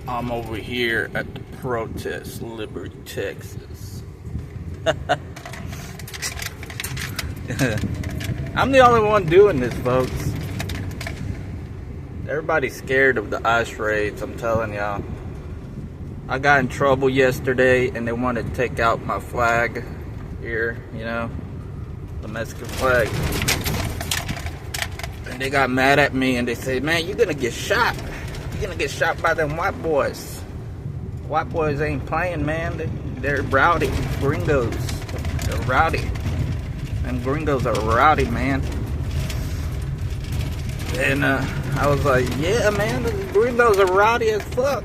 I'm over here at the protest, Liberty, Texas. I'm the only one doing this, folks. Everybody's scared of the ICE raids, I'm telling y'all. I got in trouble yesterday and they wanted to take out my flag here, you know, the Mexican flag. And they got mad at me and they said, man, you're gonna get shot. You're gonna get shot by them white boys. White boys ain't playing, man. They're rowdy. Gringos. They're rowdy. And gringos are rowdy, man. And I was like, yeah, man, the gringos are rowdy as fuck.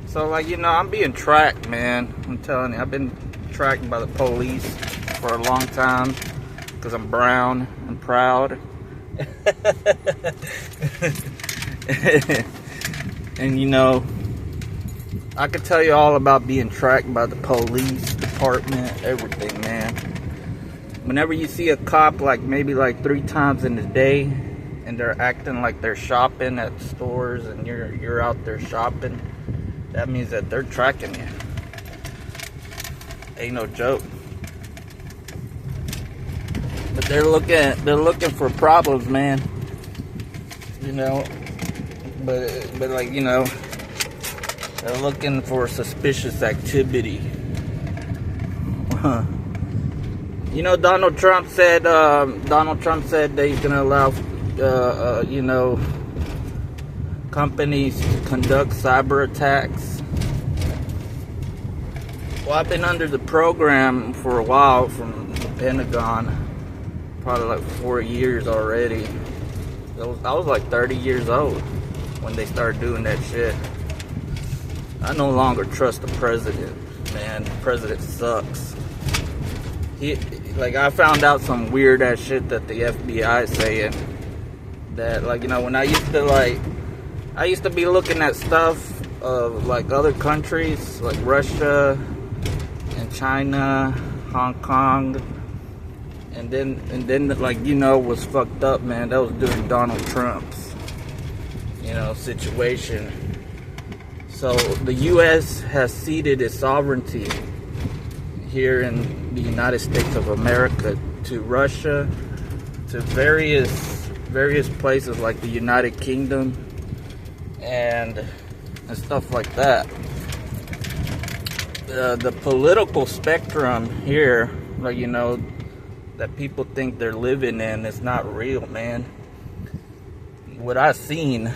So, like, you know, I'm being tracked, man. I'm telling you, I've been tracked by the police for a long time because I'm brown and proud. And you know, I could tell you all about being tracked by the police department, everything, man. Whenever you see a cop like maybe like 3 times in a day and they're acting like they're shopping at stores and you're out there shopping, that means that they're tracking you. Ain't no joke. But they're looking for problems, man. You know, but like, you know, they're looking for suspicious activity. You know, Donald Trump said that he's gonna allow you know, companies to conduct cyber attacks. Well, I've been under the program for a while from the Pentagon, probably like 4 years already. I was like 30 years old when they started doing that shit. I no longer trust the president, man. The president sucks. Like, I found out some weird ass shit that the FBI is saying. That, like, you know, when I used to be looking at stuff of like other countries, like Russia and China, Hong Kong. And then, like, you know, was fucked up, man. That was during Donald Trump's, you know, situation. So the U.S. has ceded its sovereignty here in the United States of America to Russia, to various places like the United Kingdom and stuff like that. The political spectrum here, like, you know, that people think they're living in is not real, man. What I've seen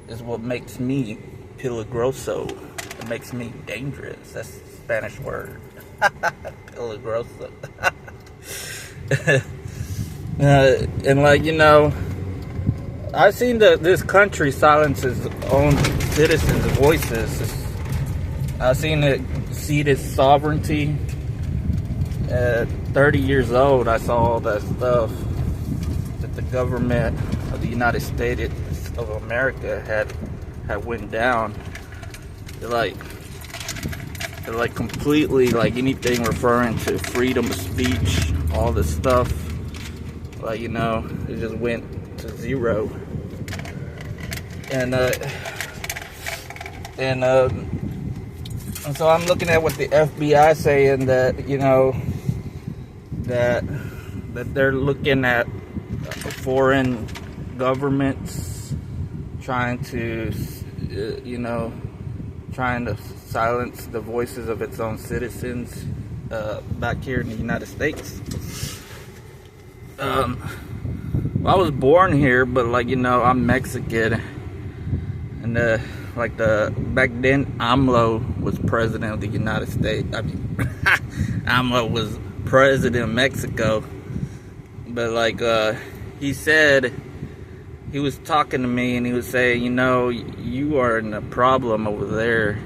is what makes me peligroso. It makes me dangerous. That's the Spanish word. Peligroso. And like, you know, I've seen this country silence its own citizens' voices. I've seen it cede its sovereignty. At 30 years old, I saw all that stuff that the government of the United States of America had went down. They're like completely, like, anything referring to freedom of speech, all this stuff, like, you know, it just went to zero. And so I'm looking at what the FBI saying, that, you know, that they're looking at foreign governments trying to, you know, trying to silence the voices of its own citizens back here in the United States. Well, I was born here, but, like, you know, I'm Mexican, and back then AMLO was president of the United States. I mean, AMLO was president of Mexico. But, like, he said, he was talking to me and he was saying, you know, you are in a problem over there.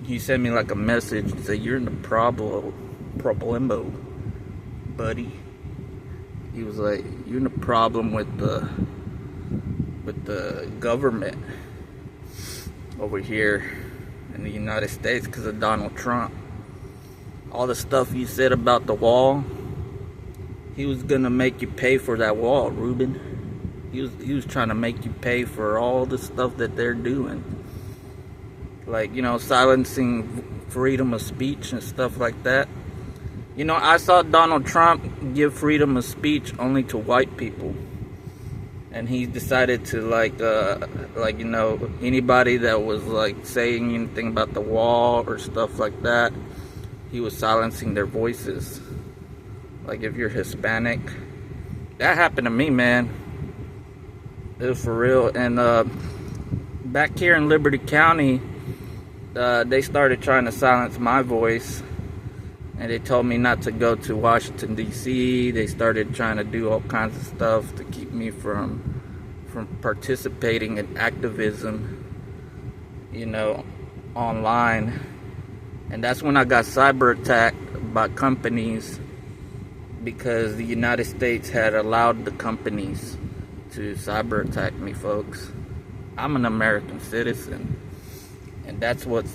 He sent me like a message and said, you're in the problemo, buddy. He was like, you're in a problem with the government over here in the United States because of Donald Trump. All the stuff you said about the wall, he was gonna make you pay for that wall, Ruben. He was trying to make you pay for all the stuff that they're doing. like, silencing freedom of speech and stuff like that. I saw Donald Trump give freedom of speech only to white people, and he decided to anybody that was like saying anything about the wall or stuff like that, he was silencing their voices. Like if you're Hispanic, that happened to me, man. It was for real. And back here in Liberty County, they started trying to silence my voice, and they told me not to go to Washington D.C. They started trying to do all kinds of stuff to keep me from participating in activism, online. And that's when I got cyber attacked by companies, because the United States had allowed the companies to cyber attack me, folks. I'm an American citizen, and that's what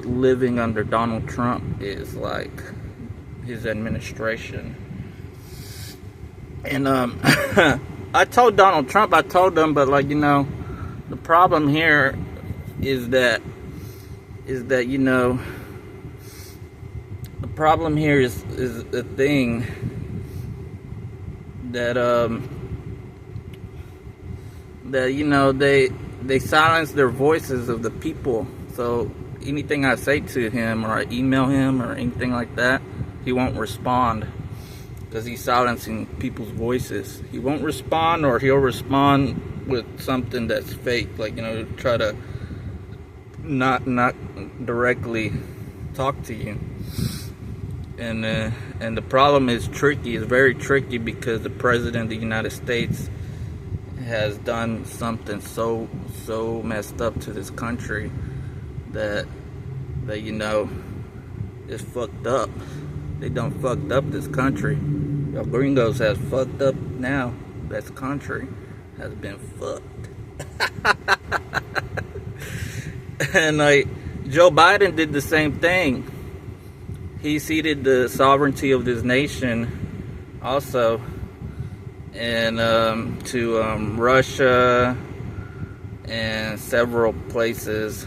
living under Donald Trump is like, his administration. And I told Donald Trump, but the problem here is that the problem here is a thing that they silence their voices of the people. So anything I say to him, or I email him or anything like that, he won't respond, because he's silencing people's voices. He won't respond, or he'll respond with something that's fake, try to not directly talk to you. And the problem is tricky. It's very tricky, because the president of the United States has done something so messed up to this country that it's fucked up. They done fucked up this country. Y'all gringos has fucked up now. This country has been fucked. And Joe Biden did the same thing. He ceded the sovereignty of this nation also, and to Russia and several places,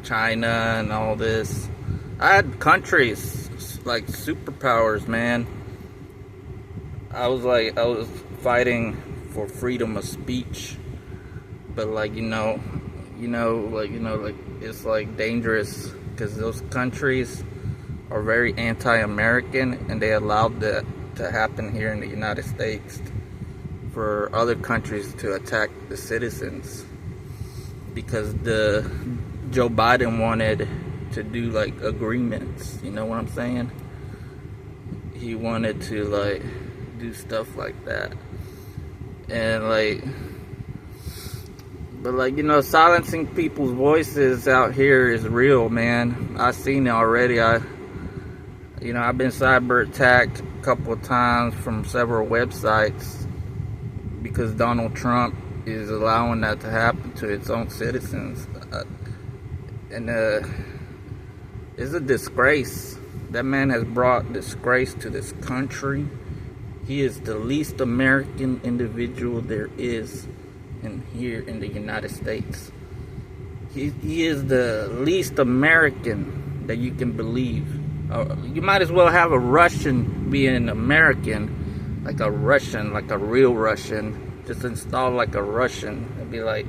China and all this. I had countries like superpowers, man. I was fighting for freedom of speech, but it's like dangerous, because those countries are very anti-American, and they allowed that to happen here in the United States for other countries to attack the citizens, because Joe Biden wanted to do agreements, you know what I'm saying? He wanted to do stuff like that. And silencing people's voices out here is real, man. I've seen it already. I've been cyber attacked a couple of times from several websites, because Donald Trump is allowing that to happen to its own citizens. And it's a disgrace. That man has brought disgrace to this country. He is the least American individual there is here in the United States. He is the least American that you can believe. You might as well have a Russian be an American, like a real Russian. Just install a Russian and be like,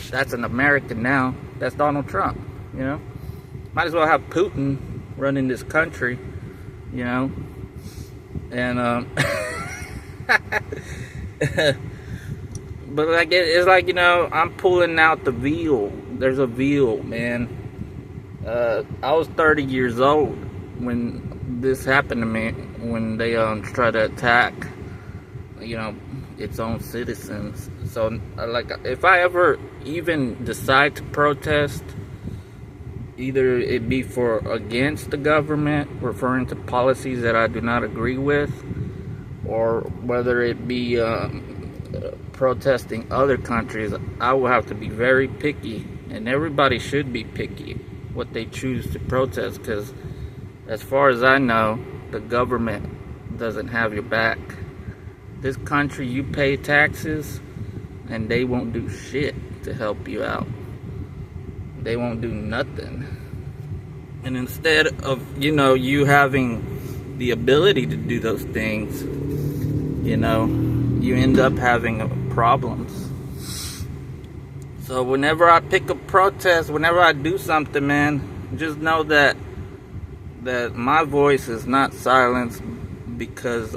that's an American now. That's Donald Trump, Might as well have Putin running this country, And but it's I'm pulling out the veal. There's a veal, man. I was 30 years old when this happened to me, when they try to attack its own citizens. So if I ever even decide to protest, either it be against the government, referring to policies that I do not agree with, or whether it be protesting other countries, I will have to be very picky, and everybody should be picky what they choose to protest, because as far as I know, the government doesn't have your back. This country, you pay taxes, and they won't do shit to help you out. they won't do nothing. And instead of, you having the ability to do those things, you end up having problems. So whenever I pick a protest, whenever I do something, man, just know that my voice is not silenced because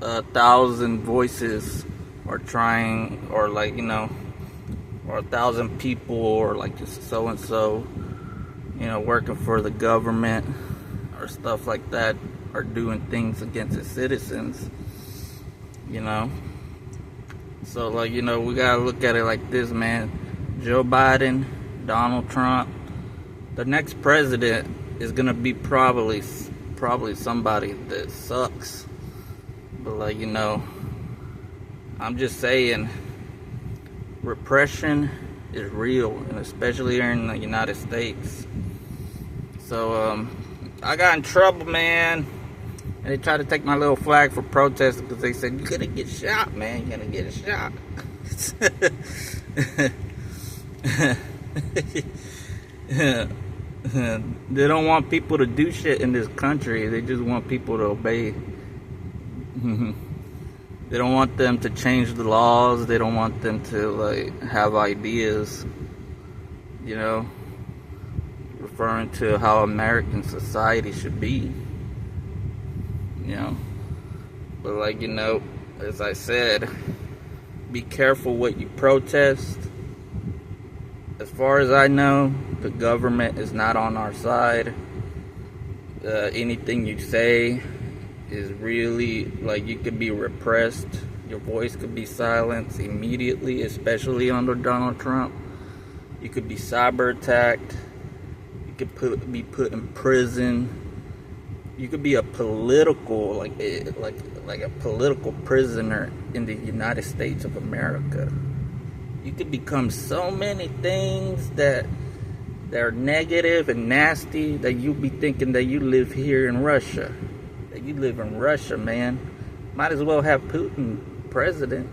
1,000 voices are trying, or like, or 1,000 people, or like just so and so, working for the government or stuff like that, are doing things against its citizens. So like, we gotta look at it like this, man. Joe Biden, Donald Trump, the next president is gonna be probably somebody that sucks. But like, I'm just saying, repression is real, and especially here in the United States. So I got in trouble, man, and they tried to take my little flag for protesting because they said, you're gonna get shot, man, you're gonna get shot. They don't want people to do shit in this country. They just want people to obey. They don't want them to change the laws. They don't want them to like have ideas, referring to how American society should be. But like, as I said, be careful what you protest. As far as I know, the government is not on our side. Anything you say is really, like, you could be repressed. Your voice could be silenced immediately, especially under Donald Trump. You could be cyber attacked. You could be put in prison. You could be a political, like a political prisoner in the United States of America. You could become so many things that are negative and nasty that you'll be thinking that you live here in Russia. That you live in Russia, man. Might as well have Putin president,